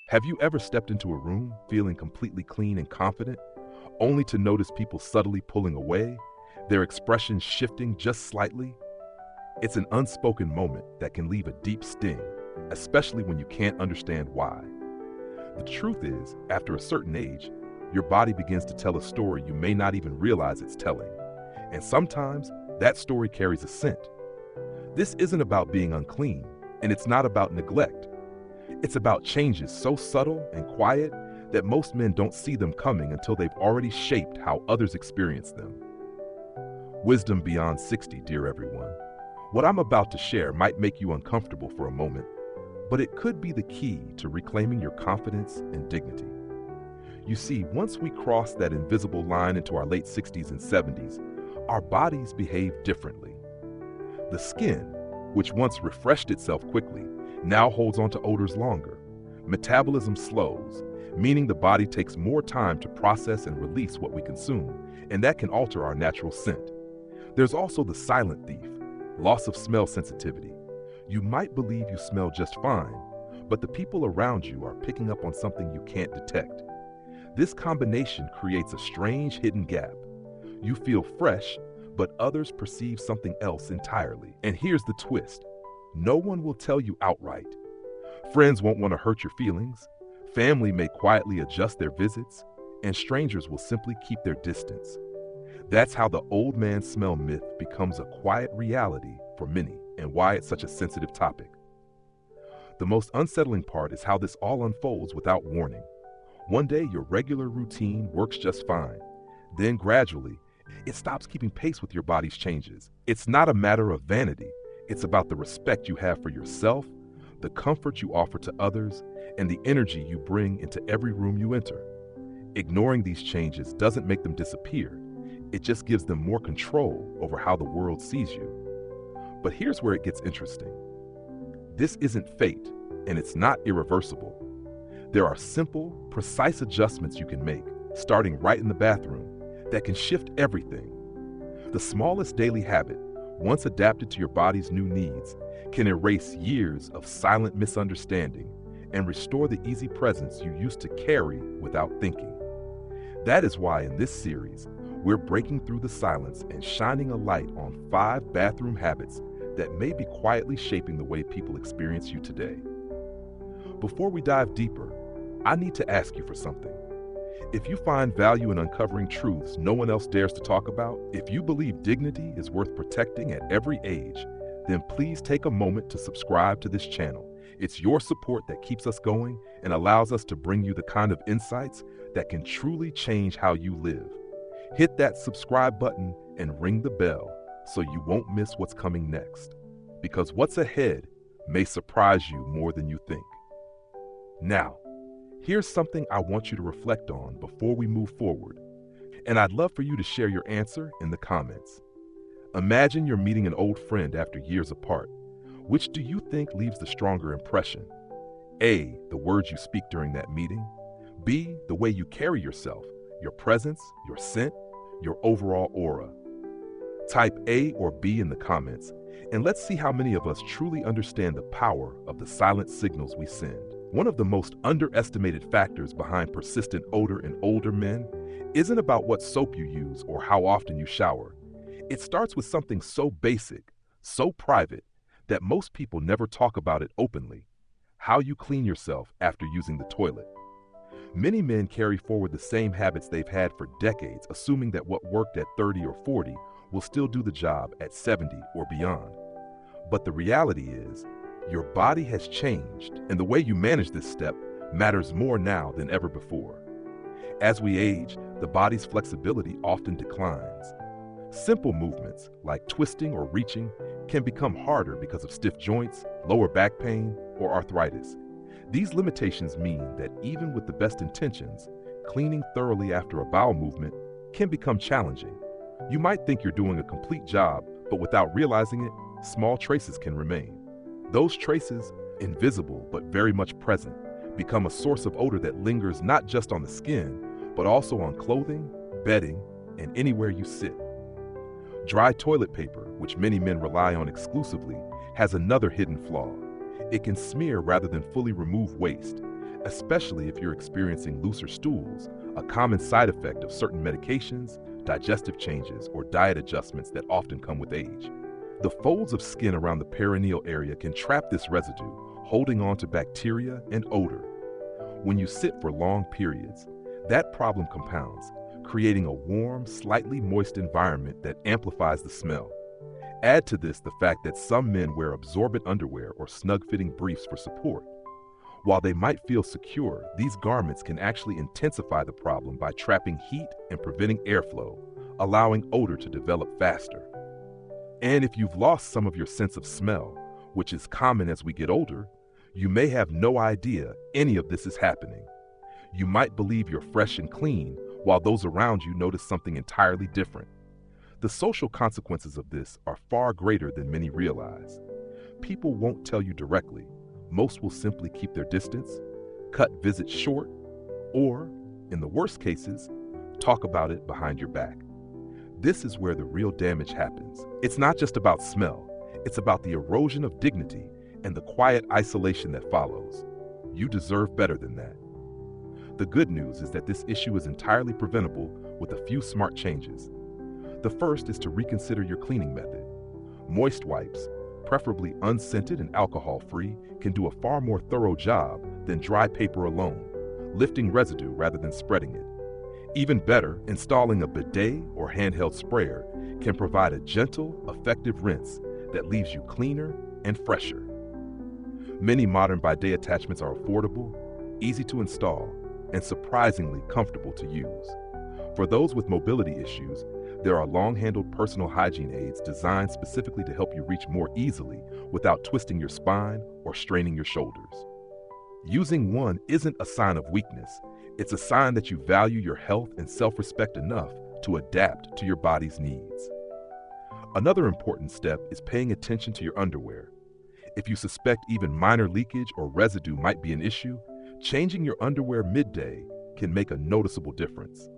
Have you ever stepped into a room feeling completely clean and confident, only to notice people subtly pulling away, their expressions shifting just slightly? It's an unspoken moment that can leave a deep sting, especially when you can't understand why. The truth is, after a certain age, your body begins to tell a story you may not even realize it's telling. And sometimes, that story carries a scent. This isn't about being unclean, and it's not about neglect. It's about changes so subtle and quiet that most men don't see them coming until they've already shaped how others experience them. Wisdom beyond 60, dear everyone. What I'm about to share might make you uncomfortable for a moment, but it could be the key to reclaiming your confidence and dignity. You see, once we cross that invisible line into our late 60s and 70s, our bodies behave differently. The skin, which once refreshed itself quickly, now holds on to odors longer. Metabolism slows, meaning the body takes more time to process and release what we consume, and that can alter our natural scent. There's also the silent thief, loss of smell sensitivity. You might believe you smell just fine, but the people around you are picking up on something you can't detect. This combination creates a strange hidden gap. You feel fresh, but others perceive something else entirely. And here's the twist. No one will tell you outright. Friends won't want to hurt your feelings, family may quietly adjust their visits, and strangers will simply keep their distance. That's how the old man smell myth becomes a quiet reality for many, and why it's such a sensitive topic. The most unsettling part is how this all unfolds without warning. One day your regular routine works just fine. Then gradually, it stops keeping pace with your body's changes. It's not a matter of vanity. It's about the respect you have for yourself, the comfort you offer to others, and the energy you bring into every room you enter. Ignoring these changes doesn't make them disappear. It just gives them more control over how the world sees you. But here's where it gets interesting. This isn't fate, and it's not irreversible. There are simple, precise adjustments you can make, starting right in the bathroom, that can shift everything. The smallest daily habit, once adapted to your body's new needs, can erase years of silent misunderstanding and restore the easy presence you used to carry without thinking. That is why in this series, we're breaking through the silence and shining a light on 5 bathroom habits that may be quietly shaping the way people experience you today. Before we dive deeper, I need to ask you for something. If you find value in uncovering truths no one else dares to talk about, if you believe dignity is worth protecting at every age, then please take a moment to subscribe to this channel. It's your support that keeps us going and allows us to bring you the kind of insights that can truly change how you live. Hit that subscribe button and ring the bell so you won't miss what's coming next. Because what's ahead may surprise you more than you think. Now, here's something I want you to reflect on before we move forward, and I'd love for you to share your answer in the comments. Imagine you're meeting an old friend after years apart. Which do you think leaves the stronger impression? A, the words you speak during that meeting. B, the way you carry yourself, your presence, your scent, your overall aura. Type A or B in the comments, and let's see how many of us truly understand the power of the silent signals we send. One of the most underestimated factors behind persistent odor in older men isn't about what soap you use or how often you shower. It starts with something so basic, so private, that most people never talk about it openly: how you clean yourself after using the toilet. Many men carry forward the same habits they've had for decades, assuming that what worked at 30 or 40 will still do the job at 70 or beyond. But the reality is, your body has changed, and the way you manage this step matters more now than ever before. As we age, the body's flexibility often declines. Simple movements, like twisting or reaching, can become harder because of stiff joints, lower back pain, or arthritis. These limitations mean that even with the best intentions, cleaning thoroughly after a bowel movement can become challenging. You might think you're doing a complete job, but without realizing it, small traces can remain. Those traces, invisible but very much present, become a source of odor that lingers not just on the skin, but also on clothing, bedding, and anywhere you sit. Dry toilet paper, which many men rely on exclusively, has another hidden flaw. It can smear rather than fully remove waste, especially if you're experiencing looser stools, a common side effect of certain medications, digestive changes, or diet adjustments that often come with age. The folds of skin around the perineal area can trap this residue, holding on to bacteria and odor. When you sit for long periods, that problem compounds, creating a warm, slightly moist environment that amplifies the smell. Add to this the fact that some men wear absorbent underwear or snug-fitting briefs for support. While they might feel secure, these garments can actually intensify the problem by trapping heat and preventing airflow, allowing odor to develop faster. And if you've lost some of your sense of smell, which is common as we get older, you may have no idea any of this is happening. You might believe you're fresh and clean, while those around you notice something entirely different. The social consequences of this are far greater than many realize. People won't tell you directly. Most will simply keep their distance, cut visits short, or, in the worst cases, talk about it behind your back. This is where the real damage happens. It's not just about smell, it's about the erosion of dignity and the quiet isolation that follows. You deserve better than that. The good news is that this issue is entirely preventable with a few smart changes. The first is to reconsider your cleaning method. Moist wipes, preferably unscented and alcohol-free, can do a far more thorough job than dry paper alone, lifting residue rather than spreading it. Even better, installing a bidet or handheld sprayer can provide a gentle, effective rinse that leaves you cleaner and fresher. Many modern bidet attachments are affordable, easy to install, and surprisingly comfortable to use. For those with mobility issues, there are long-handled personal hygiene aids designed specifically to help you reach more easily without twisting your spine or straining your shoulders. Using one isn't a sign of weakness. It's a sign that you value your health and self-respect enough to adapt to your body's needs. Another important step is paying attention to your underwear. If you suspect even minor leakage or residue might be an issue, changing your underwear midday can make a noticeable difference.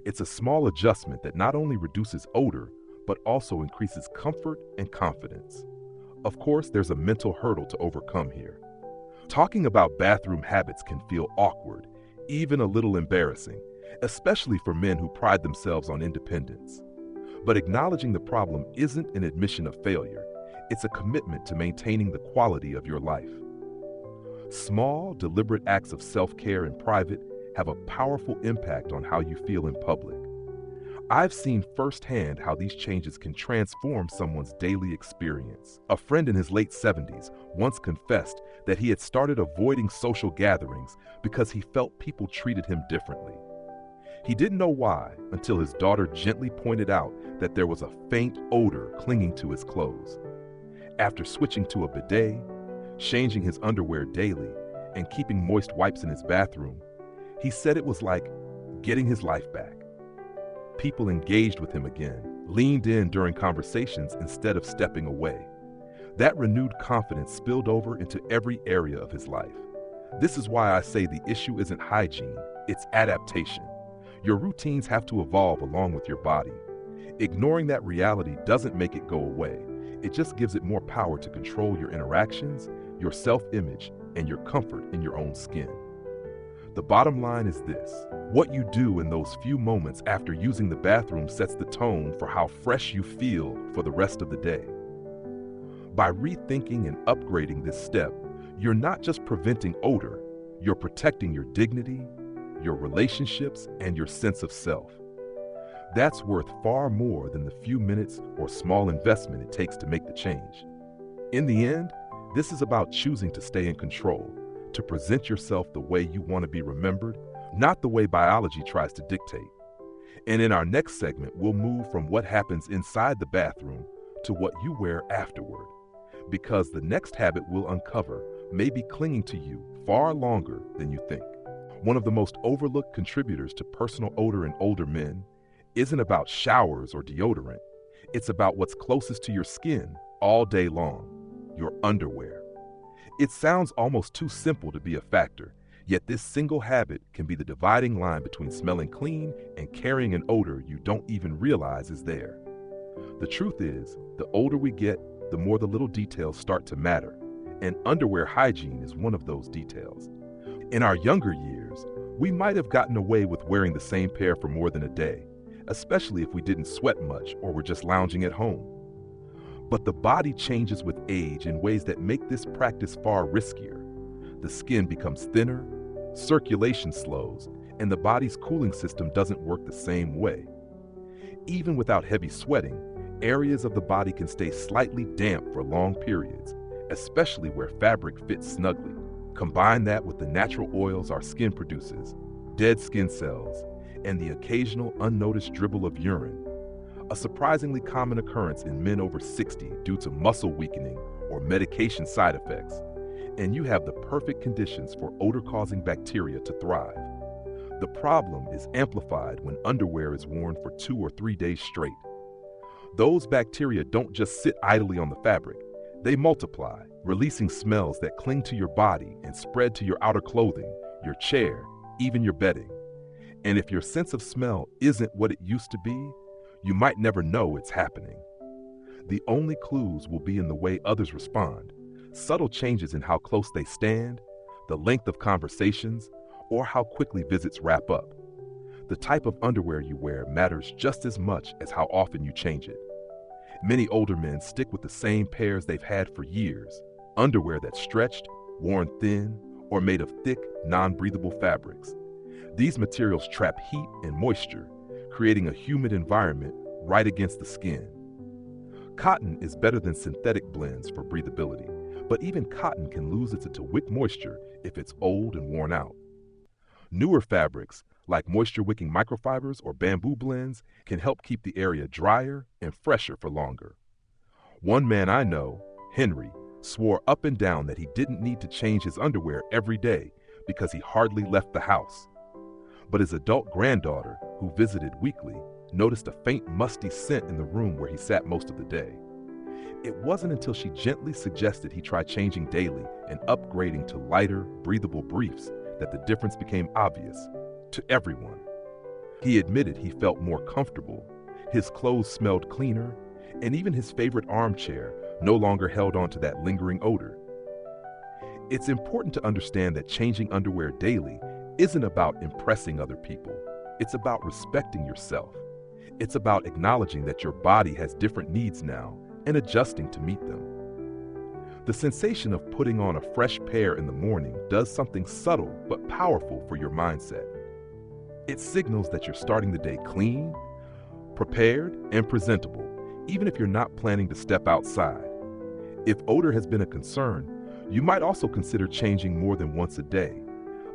It's a small adjustment that not only reduces odor, but also increases comfort and confidence. Of course, there's a mental hurdle to overcome here. Talking about bathroom habits can feel awkward, even a little embarrassing, especially for men who pride themselves on independence. But acknowledging the problem isn't an admission of failure. It's a commitment to maintaining the quality of your life. Small, deliberate acts of self-care in private have a powerful impact on how you feel in public. I've seen firsthand how these changes can transform someone's daily experience. A friend in his late 70s once confessed that he had started avoiding social gatherings because he felt people treated him differently. He didn't know why until his daughter gently pointed out that there was a faint odor clinging to his clothes. After switching to a bidet, changing his underwear daily, and keeping moist wipes in his bathroom, he said it was like getting his life back. People engaged with him again, leaned in during conversations instead of stepping away. That renewed confidence spilled over into every area of his life. This is why I say the issue isn't hygiene, it's adaptation. Your routines have to evolve along with your body. Ignoring that reality doesn't make it go away. It just gives it more power to control your interactions, your self-image, and your comfort in your own skin. The bottom line is this: what you do in those few moments after using the bathroom sets the tone for how fresh you feel for the rest of the day. By rethinking and upgrading this step, you're not just preventing odor, you're protecting your dignity, your relationships, and your sense of self. That's worth far more than the few minutes or small investment it takes to make the change. In the end, this is about choosing to stay in control, to present yourself the way you want to be remembered, not the way biology tries to dictate. And in our next segment, we'll move from what happens inside the bathroom to what you wear afterward, because the next habit we'll uncover may be clinging to you far longer than you think. One of the most overlooked contributors to personal odor in older men isn't about showers or deodorant. It's about what's closest to your skin all day long: your underwear. It sounds almost too simple to be a factor, yet this single habit can be the dividing line between smelling clean and carrying an odor you don't even realize is there. The truth is, the older we get, the more the little details start to matter, and underwear hygiene is one of those details. In our younger years, we might have gotten away with wearing the same pair for more than a day, especially if we didn't sweat much or were just lounging at home. But the body changes with age in ways that make this practice far riskier. The skin becomes thinner, circulation slows, and the body's cooling system doesn't work the same way. Even without heavy sweating, areas of the body can stay slightly damp for long periods, especially where fabric fits snugly. Combine that with the natural oils our skin produces, dead skin cells, and the occasional unnoticed dribble of urine, a surprisingly common occurrence in men over 60 due to muscle weakening or medication side effects, and you have the perfect conditions for odor-causing bacteria to thrive. The problem is amplified when underwear is worn for 2 or 3 days straight. Those bacteria don't just sit idly on the fabric. They multiply, releasing smells that cling to your body and spread to your outer clothing, your chair, even your bedding. And if your sense of smell isn't what it used to be, you might never know it's happening. The only clues will be in the way others respond, subtle changes in how close they stand, the length of conversations, or how quickly visits wrap up. The type of underwear you wear matters just as much as how often you change it. Many older men stick with the same pairs they've had for years, underwear that's stretched, worn thin, or made of thick, non-breathable fabrics. These materials trap heat and moisture, creating a humid environment right against the skin. Cotton is better than synthetic blends for breathability, but even cotton can lose its to-wick moisture if it's old and worn out. Newer fabrics, like moisture-wicking microfibers or bamboo blends, can help keep the area drier and fresher for longer. One man I know, Henry, swore up and down that he didn't need to change his underwear every day because he hardly left the house. But his adult granddaughter, who visited weekly, noticed a faint musty scent in the room where he sat most of the day. It wasn't until she gently suggested he try changing daily and upgrading to lighter, breathable briefs that the difference became obvious to everyone. He admitted he felt more comfortable, his clothes smelled cleaner, and even his favorite armchair no longer held on to that lingering odor. It's important to understand that changing underwear daily isn't about impressing other people. It's about respecting yourself. It's about acknowledging that your body has different needs now and adjusting to meet them. The sensation of putting on a fresh pair in the morning does something subtle but powerful for your mindset. It signals that you're starting the day clean, prepared, and presentable, even if you're not planning to step outside. If odor has been a concern, you might also consider changing more than once a day,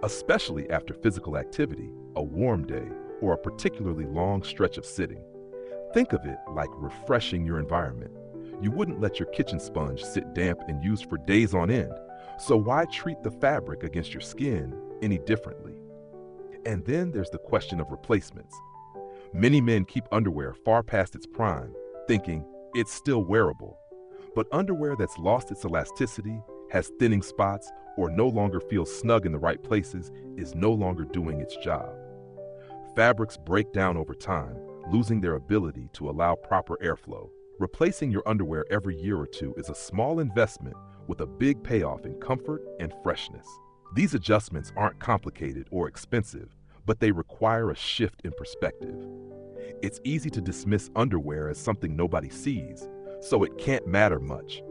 especially after physical activity, a warm day, or a particularly long stretch of sitting. Think of it like refreshing your environment. You wouldn't let your kitchen sponge sit damp and used for days on end, so why treat the fabric against your skin any differently? And then there's the question of replacements. Many men keep underwear far past its prime, thinking it's still wearable. But underwear that's lost its elasticity, has thinning spots, or no longer feels snug in the right places is no longer doing its job. Fabrics break down over time, losing their ability to allow proper airflow. Replacing your underwear every year or two is a small investment with a big payoff in comfort and freshness. These adjustments aren't complicated or expensive, but they require a shift in perspective. It's easy to dismiss underwear as something nobody sees, so it can't matter much.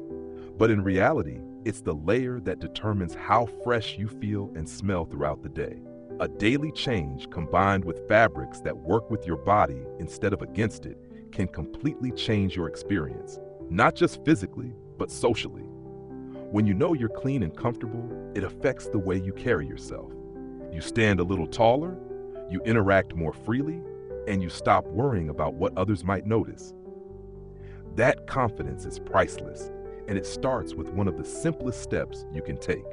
But in reality, it's the layer that determines how fresh you feel and smell throughout the day. A daily change combined with fabrics that work with your body instead of against it can completely change your experience, not just physically, but socially. When you know you're clean and comfortable, it affects the way you carry yourself. You stand a little taller, you interact more freely, and you stop worrying about what others might notice. That confidence is priceless, and it starts with one of the simplest steps you can take.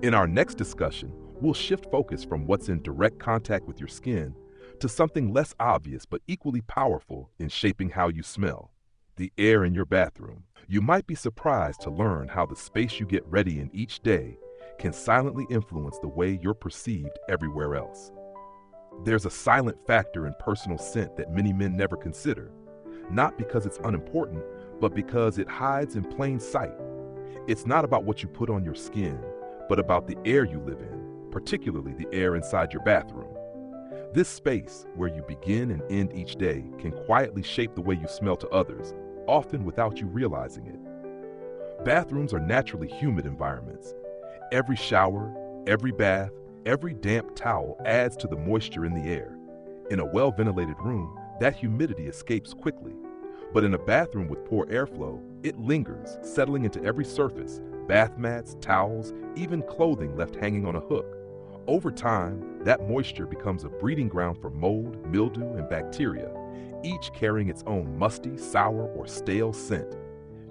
In our next discussion, we'll shift focus from what's in direct contact with your skin to something less obvious but equally powerful in shaping how you smell: the air in your bathroom. You might be surprised to learn how the space you get ready in each day can silently influence the way you're perceived everywhere else. There's a silent factor in personal scent that many men never consider: not because it's unimportant, but because it hides in plain sight. It's not about what you put on your skin, but about the air you live in, particularly the air inside your bathroom. This space, where you begin and end each day, can quietly shape the way you smell to others, often without you realizing it. Bathrooms are naturally humid environments. Every shower, every bath, every damp towel adds to the moisture in the air. In a well-ventilated room, that humidity escapes quickly. But in a bathroom with poor airflow, it lingers, settling into every surface, bath mats, towels, even clothing left hanging on a hook. Over time, that moisture becomes a breeding ground for mold, mildew, and bacteria, each carrying its own musty, sour, or stale scent.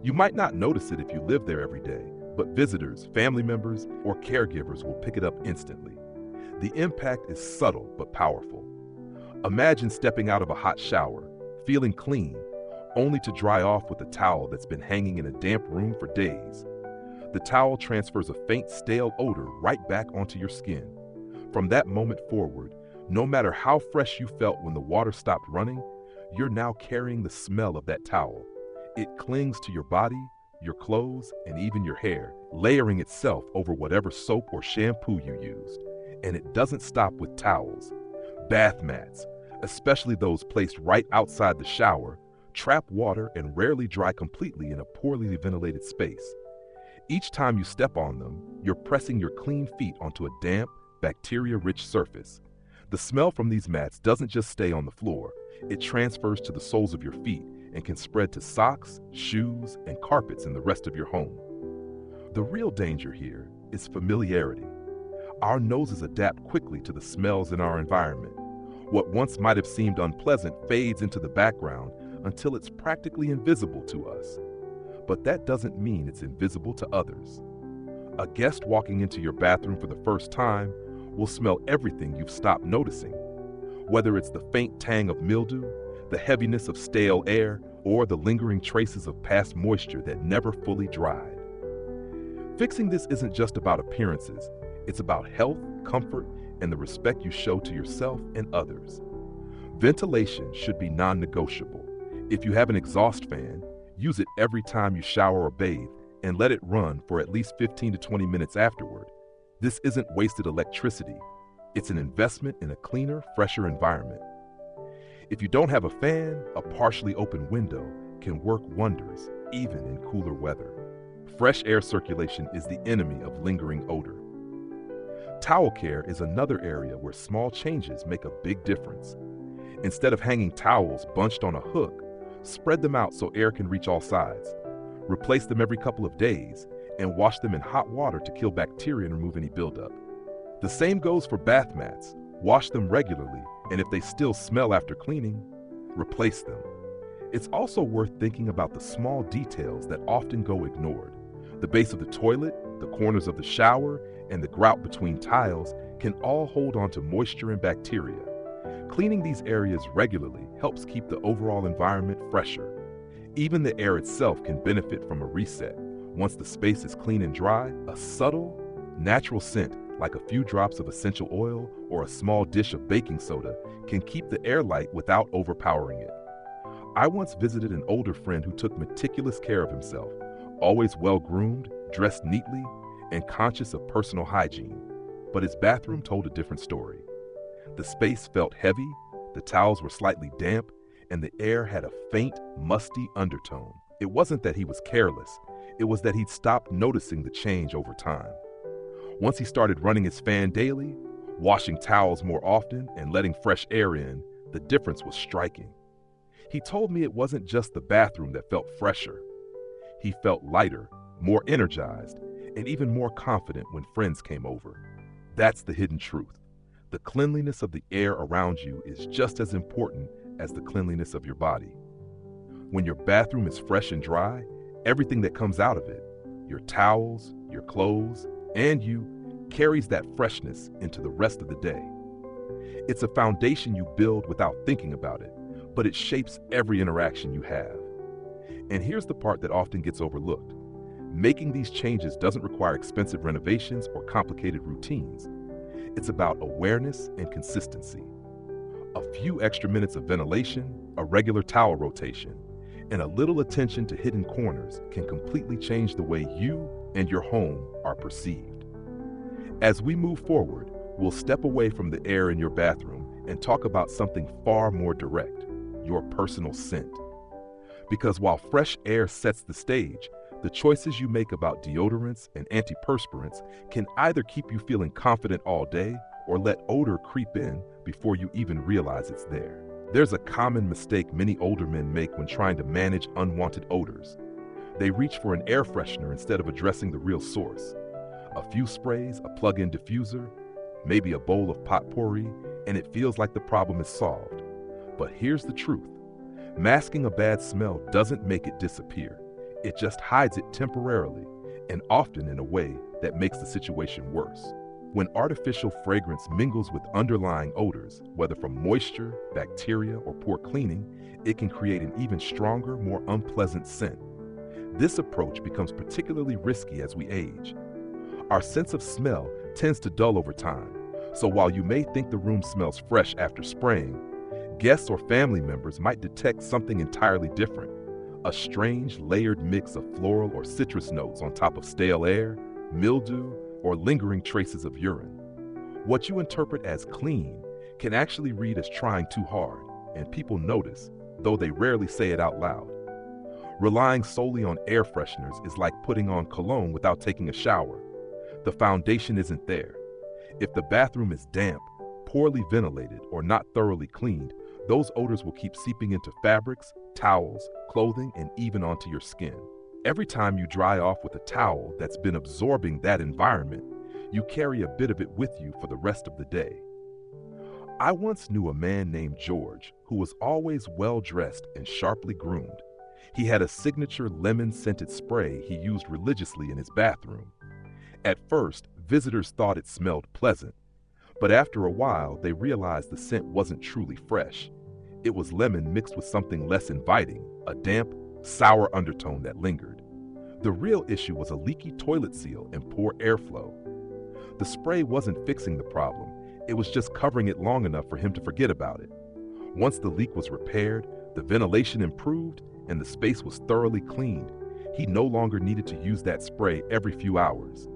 You might not notice it if you live there every day, but visitors, family members, or caregivers will pick it up instantly. The impact is subtle but powerful. Imagine stepping out of a hot shower, feeling clean, only to dry off with a towel that's been hanging in a damp room for days. The towel transfers a faint, stale odor right back onto your skin. From that moment forward, no matter how fresh you felt when the water stopped running, you're now carrying the smell of that towel. It clings to your body, your clothes, and even your hair, layering itself over whatever soap or shampoo you used. And it doesn't stop with towels. Bath mats, especially those placed right outside the shower, trap water and rarely dry completely in a poorly ventilated space. Each time you step on them, you're pressing your clean feet onto a damp, bacteria-rich surface. The smell from these mats doesn't just stay on the floor, it transfers to the soles of your feet and can spread to socks, shoes, and carpets in the rest of your home. The real danger here is familiarity. Our noses adapt quickly to the smells in our environment. What once might have seemed unpleasant fades into the background until it's practically invisible to us. But that doesn't mean it's invisible to others. A guest walking into your bathroom for the first time will smell everything you've stopped noticing. Whether it's the faint tang of mildew, the heaviness of stale air, or the lingering traces of past moisture that never fully dried. Fixing this isn't just about appearances. It's about health, comfort, and the respect you show to yourself and others. Ventilation should be non-negotiable. If you have an exhaust fan, use it every time you shower or bathe, and let it run for at least 15 to 20 minutes afterward. This isn't wasted electricity. It's an investment in a cleaner, fresher environment. If you don't have a fan, a partially open window can work wonders, even in cooler weather. Fresh air circulation is the enemy of lingering odor. Towel care is another area where small changes make a big difference. Instead of hanging towels bunched on a hook, spread them out so air can reach all sides. Replace them every couple of days and wash them in hot water to kill bacteria and remove any buildup. The same goes for bath mats. Wash them regularly, and if they still smell after cleaning, replace them. It's also worth thinking about the small details that often go ignored. The base of the toilet, the corners of the shower, and the grout between tiles can all hold on to moisture and bacteria. Cleaning these areas regularly helps keep the overall environment fresher. Even the air itself can benefit from a reset. Once the space is clean and dry, a subtle, natural scent, like a few drops of essential oil or a small dish of baking soda, can keep the air light without overpowering it. I once visited an older friend who took meticulous care of himself, always well-groomed, dressed neatly, and conscious of personal hygiene. But his bathroom told a different story. The space felt heavy, the towels were slightly damp, and the air had a faint, musty undertone. It wasn't that he was careless, it was that he'd stopped noticing the change over time. Once he started running his fan daily, washing towels more often, and letting fresh air in, the difference was striking. He told me it wasn't just the bathroom that felt fresher. He felt lighter, more energized, and even more confident when friends came over. That's the hidden truth. The cleanliness of the air around you is just as important as the cleanliness of your body. When your bathroom is fresh and dry, everything that comes out of it, your towels, your clothes, and you, carries that freshness into the rest of the day. It's a foundation you build without thinking about it, but it shapes every interaction you have. And here's the part that often gets overlooked. Making these changes doesn't require expensive renovations or complicated routines. It's about awareness and consistency. A few extra minutes of ventilation, a regular towel rotation, And a little attention to hidden corners can completely change the way you and your home are perceived. As we move forward, we'll step away from the air in your bathroom and talk about something far more direct, your personal scent. Because while fresh air sets the stage, the choices you make about deodorants and antiperspirants can either keep you feeling confident all day or let odor creep in before you even realize it's there. There's a common mistake many older men make when trying to manage unwanted odors. They reach for an air freshener instead of addressing the real source. A few sprays, a plug-in diffuser, maybe a bowl of potpourri, and it feels like the problem is solved. But here's the truth. Masking a bad smell doesn't make it disappear. It just hides it temporarily, and often in a way that makes the situation worse. When artificial fragrance mingles with underlying odors, whether from moisture, bacteria, or poor cleaning, it can create an even stronger, more unpleasant scent. This approach becomes particularly risky as we age. Our sense of smell tends to dull over time, so while you may think the room smells fresh after spraying, guests or family members might detect something entirely different, a strange layered mix of floral or citrus notes on top of stale air, mildew, or lingering traces of urine. What you interpret as clean can actually read as trying too hard, and people notice, though they rarely say it out loud. Relying solely on air fresheners is like putting on cologne without taking a shower. The foundation isn't there. If the bathroom is damp, poorly ventilated, or not thoroughly cleaned, those odors will keep seeping into fabrics, towels, clothing, and even onto your skin. Every time you dry off with a towel that's been absorbing that environment, you carry a bit of it with you for the rest of the day. I once knew a man named George who was always well-dressed and sharply groomed. He had a signature lemon-scented spray he used religiously in his bathroom. At first, visitors thought it smelled pleasant, but after a while, they realized the scent wasn't truly fresh. It was lemon mixed with something less inviting, a damp, sour undertone that lingered. The real issue was a leaky toilet seal and poor airflow. The spray wasn't fixing the problem, it was just covering it long enough for him to forget about it. Once the leak was repaired, the ventilation improved, and the space was thoroughly cleaned, he no longer needed to use that spray every few hours.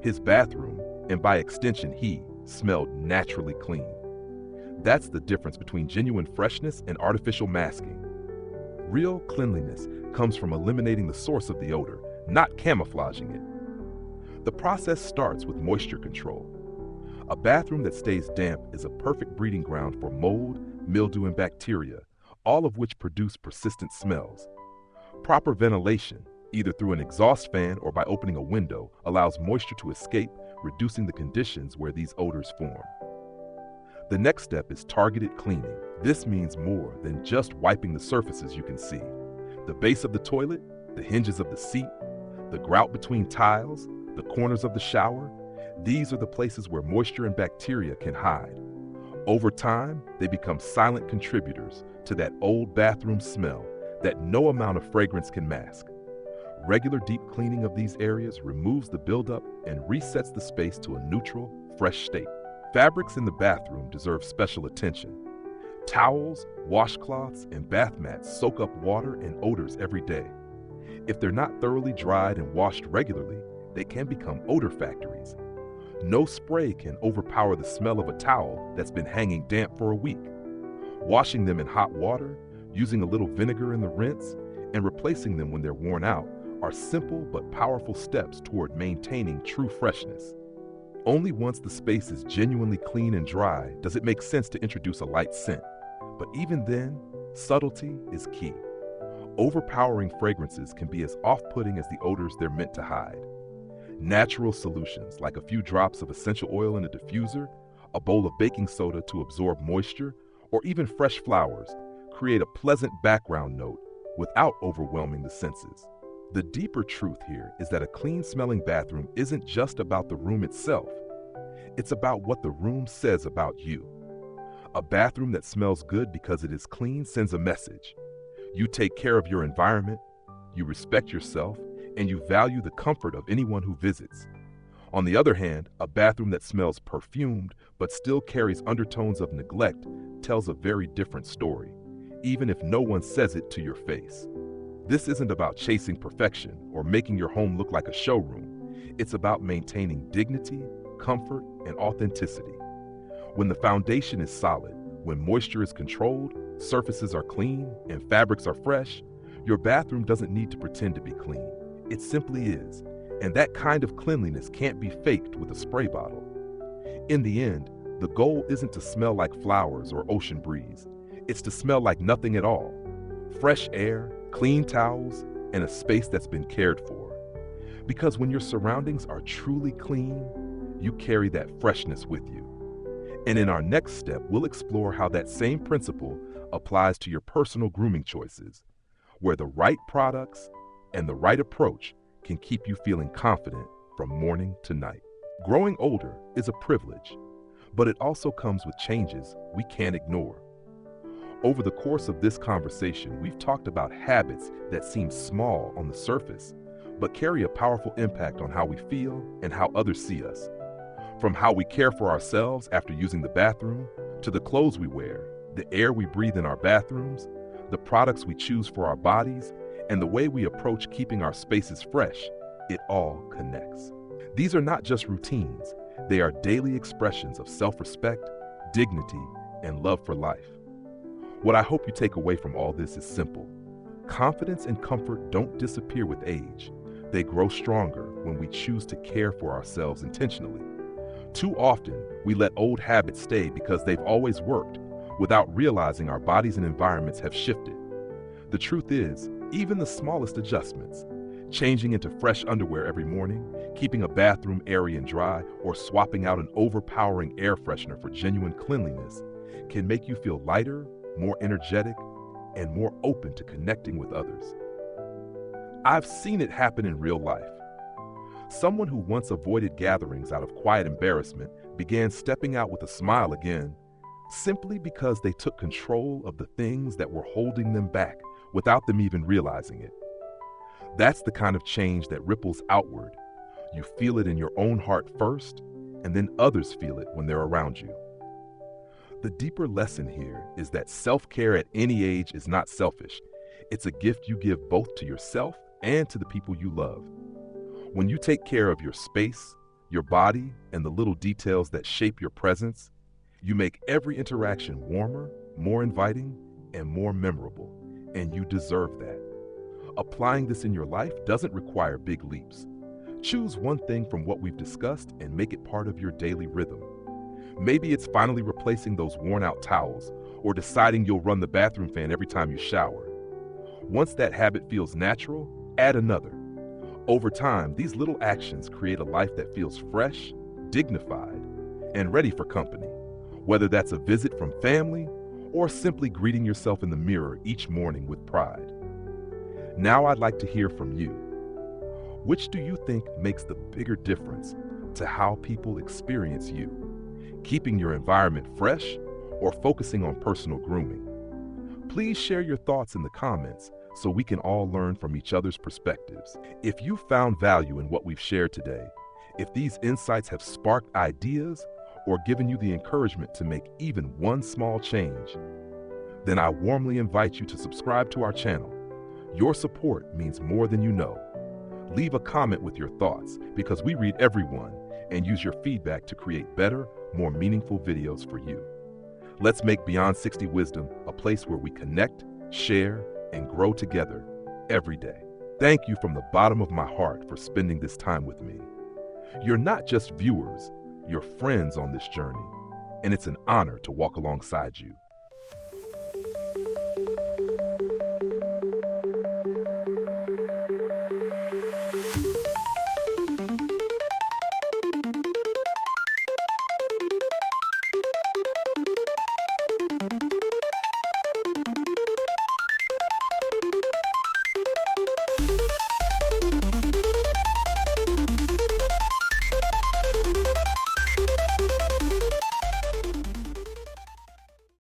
His bathroom, and by extension he, smelled naturally clean. That's the difference between genuine freshness and artificial masking. Real cleanliness comes from eliminating the source of the odor, not camouflaging it. The process starts with moisture control. A bathroom that stays damp is a perfect breeding ground for mold, mildew, and bacteria, all of which produce persistent smells. Proper ventilation, either through an exhaust fan or by opening a window, allows moisture to escape, reducing the conditions where these odors form. The next step is targeted cleaning. This means more than just wiping the surfaces you can see. The base of the toilet, the hinges of the seat, the grout between tiles, the corners of the shower, these are the places where moisture and bacteria can hide. Over time, they become silent contributors to that old bathroom smell that no amount of fragrance can mask. Regular deep cleaning of these areas removes the buildup and resets the space to a neutral, fresh state. Fabrics in the bathroom deserve special attention. Towels, washcloths, and bath mats soak up water and odors every day. If they're not thoroughly dried and washed regularly, they can become odor factories. No spray can overpower the smell of a towel that's been hanging damp for a week. Washing them in hot water, using a little vinegar in the rinse, and replacing them when they're worn out are simple but powerful steps toward maintaining true freshness. Only once the space is genuinely clean and dry does it make sense to introduce a light scent. But even then, subtlety is key. Overpowering fragrances can be as off-putting as the odors they're meant to hide. Natural solutions, like a few drops of essential oil in a diffuser, a bowl of baking soda to absorb moisture, or even fresh flowers, create a pleasant background note without overwhelming the senses. The deeper truth here is that a clean-smelling bathroom isn't just about the room itself. It's about what the room says about you. A bathroom that smells good because it is clean sends a message. You take care of your environment, you respect yourself, and you value the comfort of anyone who visits. On the other hand, a bathroom that smells perfumed but still carries undertones of neglect tells a very different story. even if no one says it to your face. This isn't about chasing perfection or making your home look like a showroom. It's about maintaining dignity, comfort, and authenticity. When the foundation is solid, when moisture is controlled, surfaces are clean, and fabrics are fresh, your bathroom doesn't need to pretend to be clean. It simply is. And that kind of cleanliness can't be faked with a spray bottle. In the end, the goal isn't to smell like flowers or ocean breeze. It's to smell like nothing at all. Fresh air, clean towels, and a space that's been cared for. Because when your surroundings are truly clean, you carry that freshness with you. And in our next step, we'll explore how that same principle applies to your personal grooming choices, where the right products and the right approach can keep you feeling confident from morning to night. Growing older is a privilege, but it also comes with changes we can't ignore. Over the course of this conversation, we've talked about habits that seem small on the surface, but carry a powerful impact on how we feel and how others see us. From how we care for ourselves after using the bathroom, to the clothes we wear, the air we breathe in our bathrooms, the products we choose for our bodies, and the way we approach keeping our spaces fresh, it all connects. These are not just routines, they are daily expressions of self-respect, dignity, and love for life. What I hope you take away from all this is simple. Confidence and comfort don't disappear with age. They grow stronger when we choose to care for ourselves intentionally. Too often, we let old habits stay because they've always worked, without realizing our bodies and environments have shifted. The truth is, even the smallest adjustments, changing into fresh underwear every morning, keeping a bathroom airy and dry, or swapping out an overpowering air freshener for genuine cleanliness, can make you feel lighter, more energetic, and more open to connecting with others. I've seen it happen in real life. Someone who once avoided gatherings out of quiet embarrassment began stepping out with a smile again, simply because they took control of the things that were holding them back without them even realizing it. That's the kind of change that ripples outward. You feel it in your own heart first, and then others feel it when they're around you. The deeper lesson here is that self-care at any age is not selfish. It's a gift you give both to yourself and to the people you love. When you take care of your space, your body, and the little details that shape your presence, you make every interaction warmer, more inviting, and more memorable, and you deserve that. Applying this in your life doesn't require big leaps. Choose one thing from what we've discussed and make it part of your daily rhythm. Maybe it's finally replacing those worn-out towels or deciding you'll run the bathroom fan every time you shower. Once that habit feels natural, add another. Over time, these little actions create a life that feels fresh, dignified, and ready for company, whether that's a visit from family or simply greeting yourself in the mirror each morning with pride. Now I'd like to hear from you. Which do you think makes the bigger difference to how people experience you? Keeping your environment fresh or focusing on personal grooming? Please share your thoughts in the comments so we can all learn from each other's perspectives. If you found value in what we've shared today, if these insights have sparked ideas or given you the encouragement to make even one small change, then I warmly invite you to subscribe to our channel. Your support means more than you know. Leave a comment with your thoughts because we read everyone and use your feedback to create better, more meaningful videos for you. Let's make Beyond 60 Wisdom a place where we connect, share, and grow together every day. Thank you from the bottom of my heart for spending this time with me. You're not just viewers, you're friends on this journey, and it's an honor to walk alongside you.